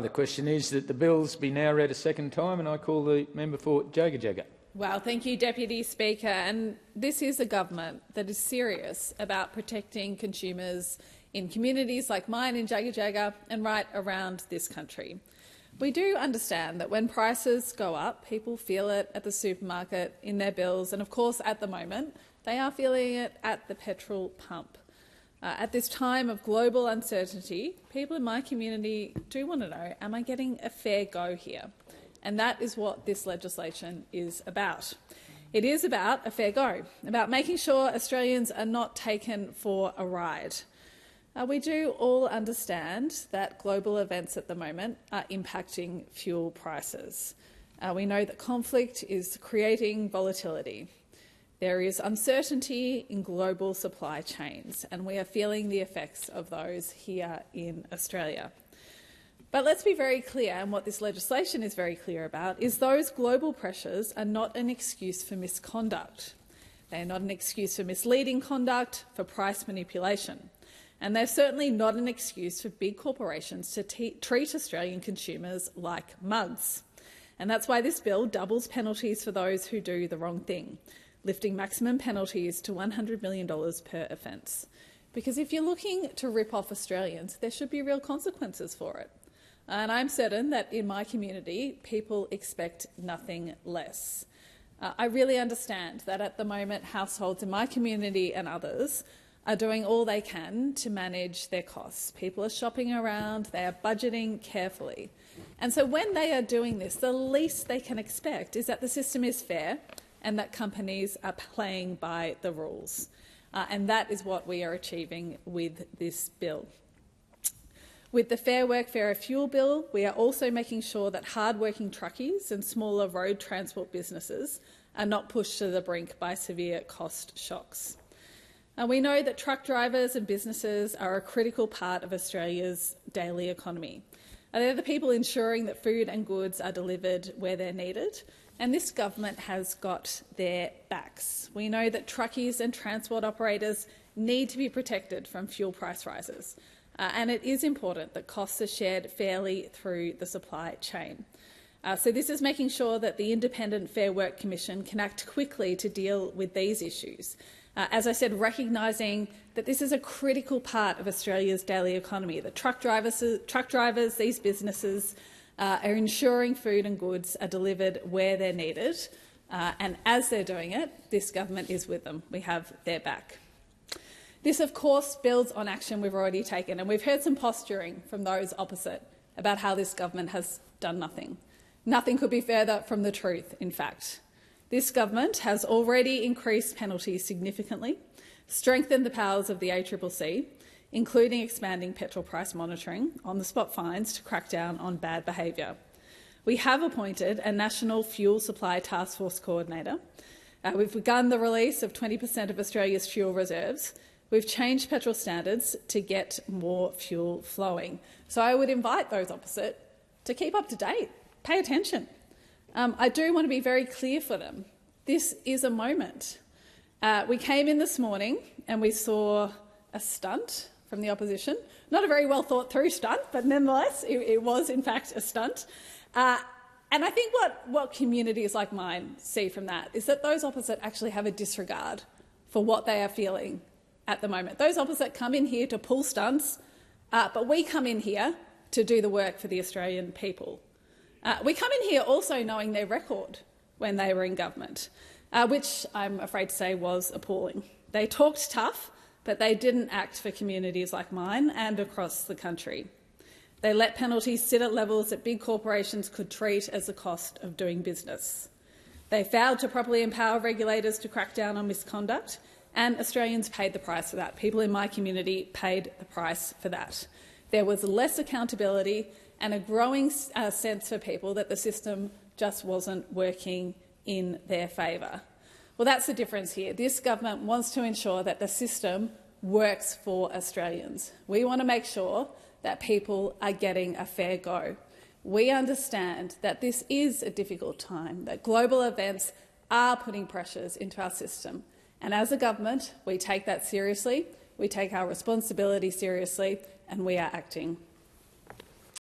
The question is that the bills be now read a second time, and I call the member for Jagajaga. Well, thank you, Deputy Speaker. And this is a government that is serious about protecting consumers in communities like mine in Jagajaga and right around this country. We do understand that when prices go up, people feel it at the supermarket, in their bills, and of course at the moment they are feeling it at the petrol pump. At this time of global uncertainty, people in my community do want to know, am I getting a fair go here? And that is what this legislation is about. It is about a fair go, about making sure Australians are not taken for a ride. We do all understand that global events at the moment are impacting fuel prices. We know that conflict is creating volatility. There is uncertainty in global supply chains, and we are feeling the effects of those here in Australia. But let's be very clear, and what this legislation is very clear about, is those global pressures are not an excuse for misconduct. They are not an excuse for misleading conduct, for price manipulation. And they're certainly not an excuse for big corporations to treat Australian consumers like mugs. And that's why this bill doubles penalties for those who do the wrong thing, lifting maximum penalties to $100 million per offence. Because if you're looking to rip off Australians, there should be real consequences for it. And I'm certain that in my community, people expect nothing less. I really understand that at the moment, households in my community and others are doing all they can to manage their costs. People are shopping around, they are budgeting carefully. And so when they are doing this, the least they can expect is that the system is fair and that companies are playing by the rules. And that is what we are achieving with this bill. With the Fair Work, Fairer Fuel bill, we are also making sure that hard-working truckies and smaller road transport businesses are not pushed to the brink by severe cost shocks. We know that truck drivers and businesses are a critical part of Australia's daily economy. They're the people ensuring that food and goods are delivered where they're needed, and this government has got their backs. We know that truckies and transport operators need to be protected from fuel price rises, and it is important that costs are shared fairly through the supply chain. So this is making sure that the Independent Fair Work Commission can act quickly to deal with these issues. As I said, recognising that this is a critical part of Australia's daily economy. The truck drivers, these businesses are ensuring food and goods are delivered where they're needed. And as they're doing it, this government is with them. We have their back. This, of course, builds on action we've already taken, and we've heard some posturing from those opposite about how this government has done nothing. Nothing could be further from the truth, in fact. This government has already increased penalties significantly, strengthened the powers of the ACCC, including expanding petrol price monitoring, on-the-spot fines to crack down on bad behaviour. We have appointed a National Fuel Supply Task Force Coordinator. We've begun the release of 20% of Australia's fuel reserves. We've changed petrol standards to get more fuel flowing. So I would invite those opposite to keep up to date, pay attention. I do want to be very clear for them. This is a moment. We came in this morning and we saw a stunt from the opposition. Not a very well thought through stunt, but nonetheless, it was in fact a stunt. And I think what communities like mine see from that is that those opposite actually have a disregard for what they are feeling at the moment. Those opposite come in here to pull stunts, but we come in here to do the work for the Australian people. We come in here also knowing their record when they were in government, which I'm afraid to say was appalling. They talked tough, but they didn't act for communities like mine and across the country. They let penalties sit at levels that big corporations could treat as the cost of doing business. They failed to properly empower regulators to crack down on misconduct, and Australians paid the price for that. People in my community paid the price for that. There was less accountability and a growing sense for people that the system just wasn't working in their favour. Well, that's the difference here. This government wants to ensure that the system works for Australians. We want to make sure that people are getting a fair go. We understand that this is a difficult time, that global events are putting pressures into our system. And as a government, we take that seriously, we take our responsibility seriously, and we are acting.